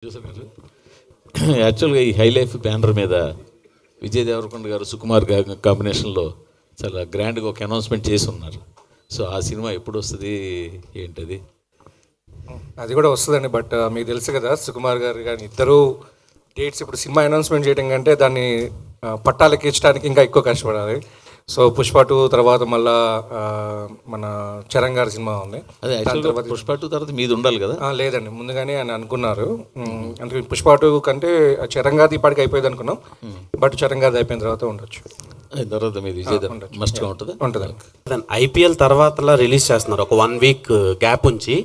చూసారు యాక్చువల్గా ఈ హై లైఫ్ బ్యానర్ మీద విజయ్ దేవరకొండ గారు సుకుమార్ గారు కాంబినేషన్లో చాలా గ్రాండ్గా ఒక అనౌన్స్మెంట్ చేసి ఉన్నారు. సో ఆ సినిమా ఎప్పుడు వస్తుంది ఏంటది? అది కూడా వస్తుందండి. బట్ మీకు తెలుసు కదా, సుకుమార్ గారు కానీ ఇద్దరు డేట్స్ ఇప్పుడు సినిమా అనౌన్స్మెంట్ చేయడం కంటే దాన్ని పట్టాలెక్కించడానికి ఇంకా ఎక్కువ కష్టపడాలి. సో పుష్ప 2 తర్వాత మళ్ళా మన చరణ్ గారి సినిమా ఉంది. అదే యాక్చువల్గా పుష్ప 2 తర్వాత మీది ఉండాలి కదా? లేదండి, ముందుగానే అని అనుకున్నారు. అందుకని పుష్ప 2 కంటే చరణ్ గారిది ఇప్పటికి అయిపోయింది అనుకున్నాం. బట్ చరణ్ గారిది అయిపోయిన తర్వాత ఉండొచ్చు. తర్వాత మీది విజయ్ మస్ట్గా ఉంటుంది. ఉంటుంది. ఐపీఎల్ తర్వాత రిలీజ్ చేస్తున్నారు. ఒక 1 వీక్ గ్యాప్ ఉంచి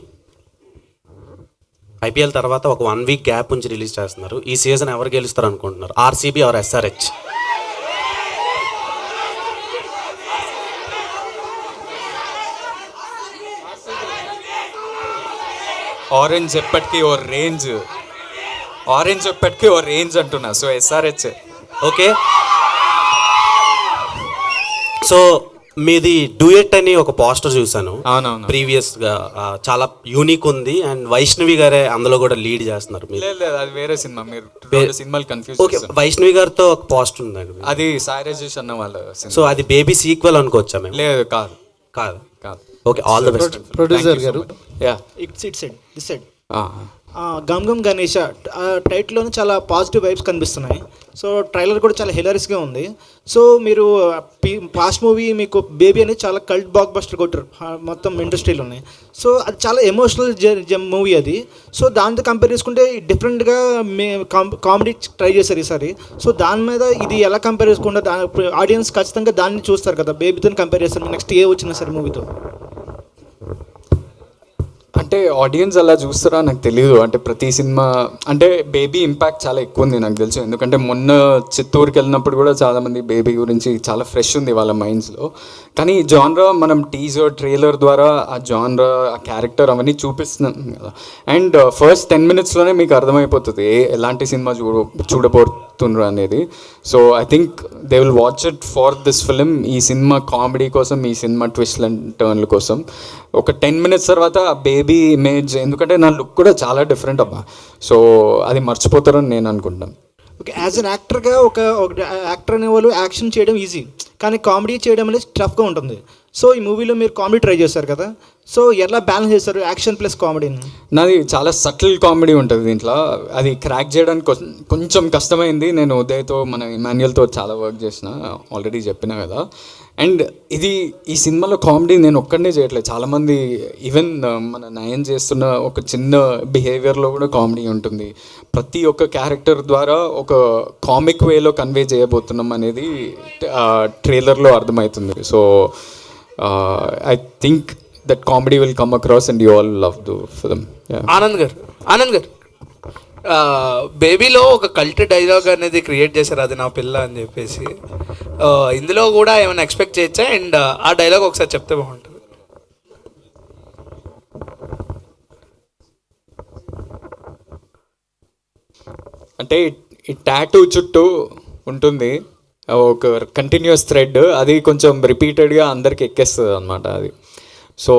ఐపీఎల్ తర్వాత ఒక 1 వీక్ గ్యాప్ ఉంచి రిలీజ్ చేస్తున్నారు. ఈ సీజన్ ఎవరు గెలుస్తారు అనుకుంటున్నారు? RCB are SRH? ఆరెంజ్ ఎప్పటికీ ఓ రేంజ్ అంటున్నా. So SRH. ఓకే, సో మీది డ్యూయెట్ అని ఒక పోస్టర్ చూసాను. అవునవును. ప్రీవియస్గా చాలా యూనిక్ ఉంది. అండ్ వైష్ణవి గారే అందులో కూడా లీడ్ చేస్తున్నారు. లేదు, అది వేరే సినిమా. మీరు సినిమాలు కన్ఫ్యూజ్. ఓకే, వైష్ణవి గారితో ఒక పోస్టర్ ఉందండి. అది సాయి రాజేష్ అన్న వాళ్ళ. సో అది బేబీ సీక్వెల్ అనుకోవచ్చా మేము? లేదు, కాదు. Okay, all the best. Producer గారు, yeah, this side Gam Gam Ganesha టైటిల్లోనే చాలా పాజిటివ్ వైబ్స్ కనిపిస్తున్నాయి. సో ట్రైలర్ కూడా చాలా హిలరీస్గా ఉంది. సో మీరు పాస్ట్ మూవీ మీకు బేబీ అనేది చాలా కల్ట్ బ్లాక్ బస్టర్ కొట్టారు మొత్తం ఇండస్ట్రీలోనే. సో అది చాలా ఎమోషనల్ మూవీ అది. సో దాంతో కంపేర్ చేసుకుంటే డిఫరెంట్గా కామెడీ ట్రై చేశారు ఈసారి. సో దాని మీద ఇది ఎలా కంపేర్ చేసుకుంటే ఆడియన్స్ ఖచ్చితంగా దాన్ని చూస్తారు కదా, బేబీతో కంపేర్ చేస్తారు నెక్స్ట్ ఏ వచ్చినా సరే మూవీతో. అంటే ఆడియన్స్ అలా చూస్తారా నాకు తెలియదు. అంటే ప్రతి సినిమా అంటే బేబీ ఇంపాక్ట్ చాలా ఎక్కువ ఉంది నాకు తెలుసు. ఎందుకంటే మొన్న చిత్తూరుకి వెళ్ళినప్పుడు కూడా చాలామంది బేబీ గురించి చాలా ఫ్రెష్ ఉంది వాళ్ళ మైండ్స్లో. కానీ ఈ జాన్రా మనం టీజర్ ట్రైలర్ ద్వారా ఆ జాన్రా ఆ క్యారెక్టర్ అవన్నీ చూపిస్తున్నాం కదా. అండ్ ఫస్ట్ 10 minutesలోనే మీకు అర్థమైపోతుంది ఎలాంటి సినిమా చూడబోతున్నారు అనేది. So I think they will watch it for this film. ఈ సినిమా కామెడీ కోసం, ఈ సినిమా ట్విస్ట్ అండ్ టర్న్ల కోసం. ఒక 10 minutes తర్వాత ఆ బేబీ ఇమేజ్, ఎందుకంటే నా లుక్ కూడా చాలా డిఫరెంట్ అబ్బా. సో అది మర్చిపోతారని నేను అనుకుంటాను. ఓకే, యాజ్ అన్ యాక్టర్గా ఒక యాక్టర్ అనే వాళ్ళు యాక్షన్ చేయడం ఈజీ, కానీ కామెడీ చేయడం అనేది టఫ్గా ఉంటుంది. సో ఈ మూవీలో మీరు కామెడీ ట్రై చేశారు కదా, సో ఎలా బ్యాలెన్స్ చేస్తారు యాక్షన్ ప్లస్ కామెడీని? నాది చాలా సటిల్ కామెడీ ఉంటుంది దీంట్లో. అది క్రాక్ చేయడానికి కొంచెం కష్టమైంది. నేను ఉదయ్తో మన ఇమాన్యుయల్తో చాలా వర్క్ చేసిన, ఆల్రెడీ చెప్పినా కదా. అండ్ ఈ సినిమాలో కామెడీ నేను ఒక్కడనే చేయట్లేదు, చాలామంది ఈవెన్ మన నయన్ చేస్తున్న ఒక చిన్న బిహేవియర్లో కూడా కామెడీ ఉంటుంది. ప్రతి ఒక్క క్యారెక్టర్ ద్వారా ఒక కామిక్ వేలో కన్వే చేయబోతున్నాం అనేది ట్రైలర్లో అర్థమవుతుంది. So I think that comedy will come across and you all love the film. Yeah. Anand గారు బేబీలో ఒక కల్ట్ డైలాగ్ అనేది క్రియేట్ చేశారు, అది నా పిల్ల అని చెప్పేసి. ఇందులో కూడా ఏమైనా ఎక్స్పెక్ట్ చేయొచ్చా? అండ్ ఆ డైలాగ్ ఒకసారి చెప్తే బాగుంటుంది. అంటే ఈ టాటూ చుట్టూ ఉంటుంది ఒక కంటిన్యూస్ థ్రెడ్, అది కొంచెం రిపీటెడ్గా అందరికి ఎక్కేస్తుంది అనమాట అది. సో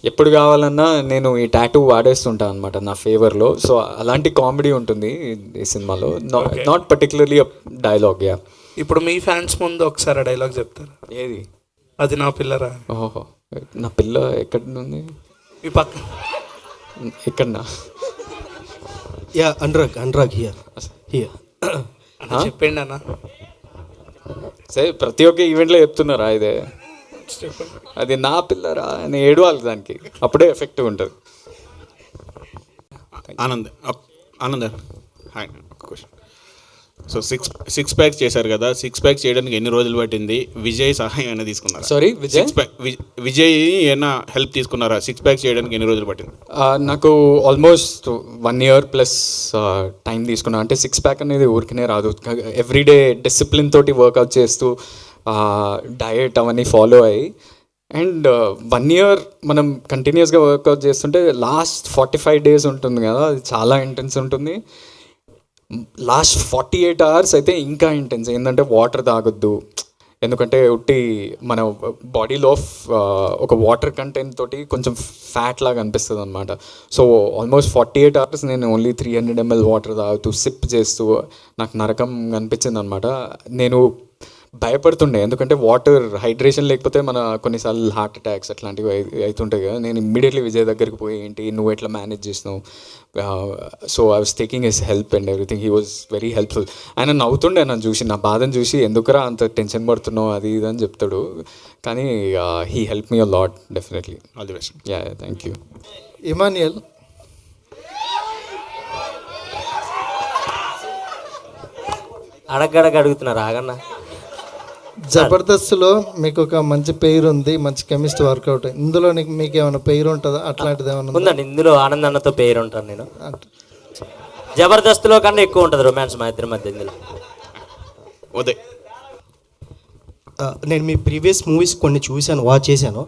ఎప్పుడు కావాలన్నా నేను ఈ టాటూ వాడేస్తుంటాను అనమాట నా ఫేవర్లో. సో అలాంటి కామెడీ ఉంటుంది ఈ సినిమాలో, నాట్ పర్టికులర్లీ డైలాగ్. యా, ఇప్పుడు మీ ఫ్యాన్స్ ముందు ఒకసారి ఆ డైలాగ్ చెప్తారా? ఏది? అది నా పిల్లరా? ఓహో, నా పిల్ల ఎక్కడ ఉంది? మీ పక్క ఎక్కడన్నా? యా, అనురాగ్ హియర్ చెప్పండి అన్న. సరే, ప్రతి ఒక్క ఈవెంట్లో చెప్తున్నారా ఇదే? అది నా పిల్లరా అని ఏడవాలి దానికి, అప్పుడే ఎఫెక్టివ్ ఉంటుంది. Anand hi, question. So six packs చేశారు కదా, 6 packs చేయడానికి ఎన్ని రోజులు పట్టింది? విజయ్ సహాయం అయినా తీసుకున్నారా? సారీ, విజయ్ ఏమైనా హెల్ప్ తీసుకున్నారా? 6 packs చేయడానికి ఎన్ని రోజులు పట్టింది? నాకు ఆల్మోస్ట్ 1 year ప్లస్ టైం తీసుకున్నా. అంటే 6 pack అనేది ఊరికనే రాదు. ఎవ్రీడే డిసిప్లిన్ తోటి వర్కౌట్ చేస్తూ డయట్ అవన్నీ ఫాలో అయ్యి, అండ్ 1 year మనం కంటిన్యూస్గా వర్కౌట్ చేస్తుంటే లాస్ట్ 45 days ఉంటుంది కదా, అది చాలా ఇంటెన్స్ ఉంటుంది. లాస్ట్ 48 hours అయితే ఇంకా ఇంటెన్స్. ఏంటంటే వాటర్ తాగొద్దు, ఎందుకంటే ఉట్టి మన బాడీలో ఒక వాటర్ కంటెంట్ తోటి కొంచెం ఫ్యాట్ లాగా అనిపిస్తుంది అనమాట. సో ఆల్మోస్ట్ 48 hours నేను ఓన్లీ 300 ml వాటర్ తాగుతూ సిప్ చేస్తూ నాకు నరకం అనిపించింది అనమాట. నేను భయపడుతుండే, ఎందుకంటే వాటర్ హైడ్రేషన్ లేకపోతే మన కొన్నిసార్లు హార్ట్ అటాక్స్ అట్లాంటివి అవుతుంటాయి కదా. నేను ఇమ్మీడియట్లీ విజయ్ దగ్గరికి పోయి ఏంటి నువ్వు ఎట్లా మేనేజ్ చేసినావు, so I was taking his help and everything. He was very helpful. ఆయన నవ్వుతుండే నన్ను చూసి, నా బాధను చూసి, ఎందుకురా అంత టెన్షన్ పడుతున్నావు అది ఇది అని చెప్తాడు. కానీ he help me a lot definitely. All the best. Yeah, thank you. Emmanuel, అడగడగ అడుగుతున్నారు ఆగన్నా. జబర్దస్త్లో మీకు ఒక మంచి పేరు ఉంది, మంచి కెమిస్ట్రీ వర్కౌట్. ఇందులో మీకు ఏమైనా పేరు ఉంటుందా, అట్లాంటిది ఏమైనా ఉందా? ఉందండి, ఇందులో ఆనంద్ అన్నతో పేరు ఉంటాను నేను. జబర్దస్త్లో కన్నా ఎక్కువ ఉంటుంది రొమాన్స్ మా ఇద్దరి మధ్య ఇందులో. ఉదయ్, నేను మీ ప్రీవియస్ మూవీస్ కొన్ని చూశాను, వాచ్ చేశాను.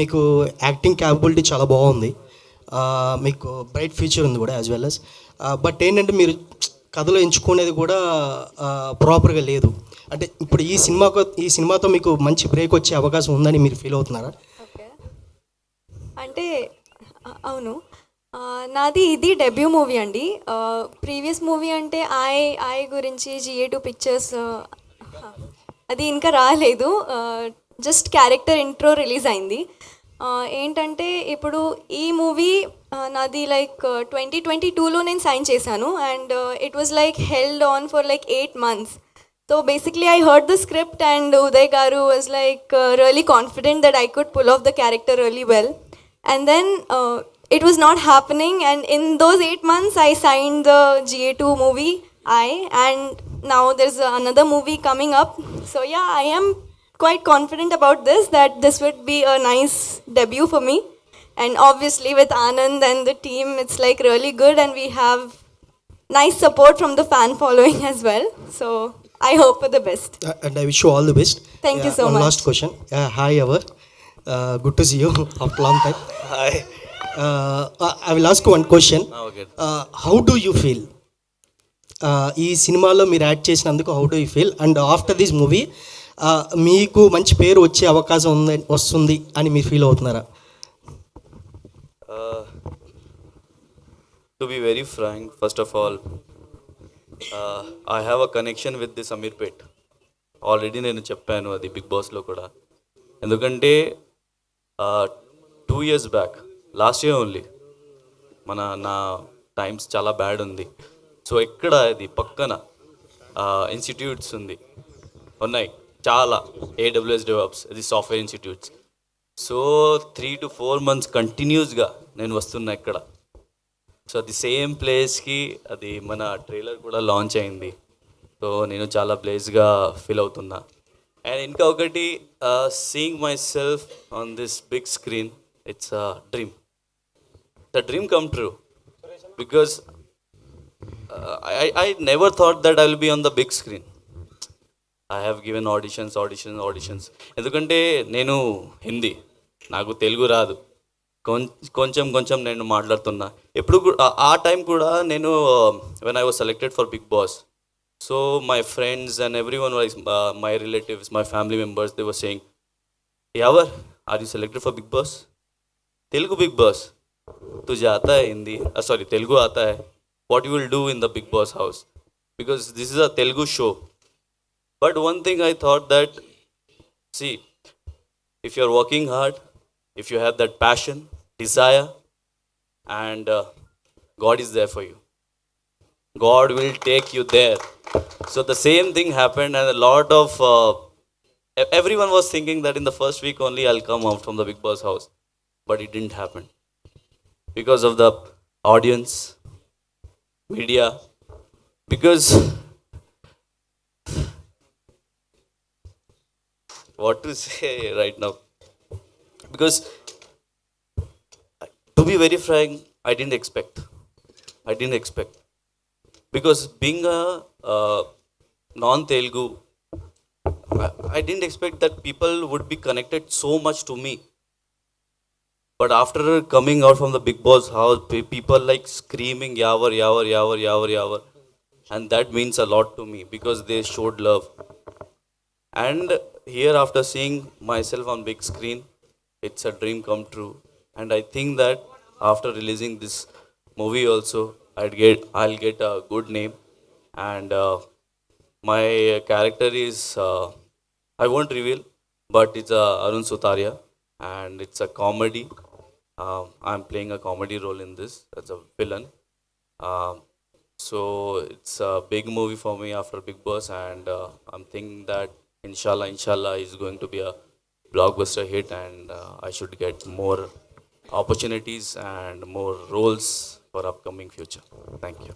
మీకు యాక్టింగ్ క్యాపబిలిటీ చాలా బాగుంది, మీకు బ్రైట్ ఫ్యూచర్ ఉంది కూడా యాజ్ వెల్ అస్. బట్ ఏంటంటే మీరు కథలో ఎంచుకునేది కూడా ప్రాపర్గా లేదు. అంటే ఇప్పుడు ఈ సినిమాతో మీకు మంచి బ్రేక్ వచ్చే అవకాశం ఉందని మీరు ఫీల్ అవుతున్నారా? ఓకే, అంటే అవును, నాది ఇది డెబ్యూ మూవీ అండి. ప్రీవియస్ మూవీ అంటే ఐ గురించి GA2 పిక్చర్స్ అది ఇంకా రాలేదు, జస్ట్ క్యారెక్టర్ ఇంట్రో రిలీజ్ అయింది. ఏంటంటే ఇప్పుడు ఈ మూవీ నాది లైక్ 2022లో నేను సైన్ చేశాను and it was like held on for like 8 months. So basically I heard the script and Uday Garu was like really confident that I could pull off the character really well. And then it was not happening, and in those 8 months I signed the GA2 movie and now there's another movie coming up. So yeah, I am quite confident about this, that this would be a nice debut for me. And obviously with Anand and the team, it's like really good and we have nice support from the fan following as well. So I hope for the best. And I wish you all the best. Thank you so one much. Last question. Hi Ever. Good to see you after long time. Hi. I will ask you one question. Okay. How do you feel? ఈ సినిమాలో మీరు act చేసినందుకు how do you feel? And after this movie మీకు మంచి పేరు వచ్చే అవకాశం వస్తుంది అని మీరు ఫీల్ అవుతున్నారా? To be very frank, first of all, I have a connection with this Amirpet. Already నేను చెప్పాను అది బిగ్ బాస్లో కూడా. ఎందుకంటే 2 years back, last year only, నా టైమ్స్ చాలా బ్యాడ్ ఉంది. సో ఇక్కడ ఇది పక్కన ఇన్స్టిట్యూట్స్ ఉన్నాయి చాలా, AWS DevOps, ఇది software institutes. So 3 to 4 months కంటిన్యూస్గా నేను వస్తున్నా ఇక్కడ. సో అది సేమ్ ప్లేస్కి అది మన ట్రైలర్ కూడా లాంచ్ అయింది. సో నేను చాలా బ్లేస్గా ఫీల్ అవుతున్నా. అండ్ ఇంకా ఒకటి, seeing my self on this big screen, it's a dream. The dream come true because I never thought that I will be on the big screen. I have given auditions. ఎందుకంటే నేను హిందీ, నాకు తెలుగు రాదు, కొంచెం నేను మాట్లాడుతున్నా. ఎప్పుడు ఆ టైం కూడా నేను when I was selected for Bigg Boss, so my friends and everyone, my relatives, my family members, they were saying, ever are you selected for Bigg Boss? Telugu Bigg Boss, तुझे आता है हिंदी, सॉरी तेलुगु आता है, what you will do in the Big Boss house? Because this is a Telugu show. But one thing I thought that, see, if you are working hard, if you have that passion, desire, and God is there for you, God will take you there. So the same thing happened, and a lot of everyone was thinking that in the first week only I'll come out from the Big Boss house, but it didn't happen because of the audience, media, because what to say right now, because to be very frank, I didn't expect, because being a non-Telugu, I didn't expect that people would be connected so much to me. But after coming out from the Big Boss house, people like screaming yavar, yavar, yavar, yavar, yavar. And that means a lot to me because they showed love. And here, after seeing myself on big screen, it's a dream come true. And I think that after releasing this movie also, I'll get a good name. And my character is I won't reveal, but it's Arun Sutaria, and it's a comedy. I'm playing a comedy role in this as a villain. Um, so it's a big movie for me after Big Boss, and I'm thinking that inshallah is going to be a blockbuster hit, and I should get more opportunities and more roles for upcoming future. Thank you.